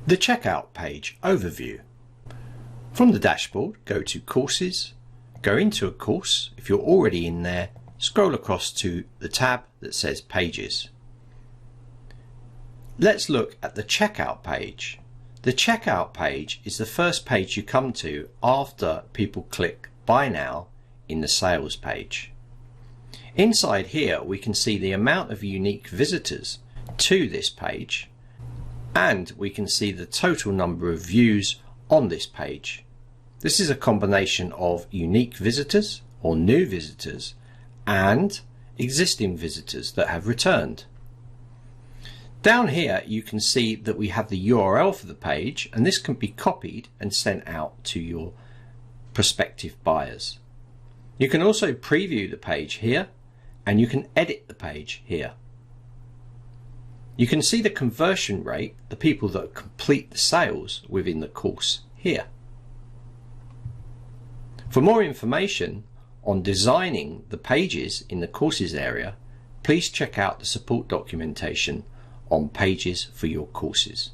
The checkout page overview. From the dashboard, go to Courses, go into a course. If you're already in there, scroll across to the tab that says Pages. Let's look at the checkout page. The checkout page is the first page you come to after people click Buy Now in the sales page. Inside here we can see the amount of unique visitors to this page, and we can see the total number of views on this page. This is a combination of unique visitors or new visitors and existing visitors that have returned. Down here you can see that we have the URL for the page, and this can be copied and sent out to your prospective buyers. You can also preview the page here, and you can edit the page here. You can see the conversion rate, the people that complete the sales within the course here. For more information on designing the pages in the courses area, please check out the support documentation on pages for your courses.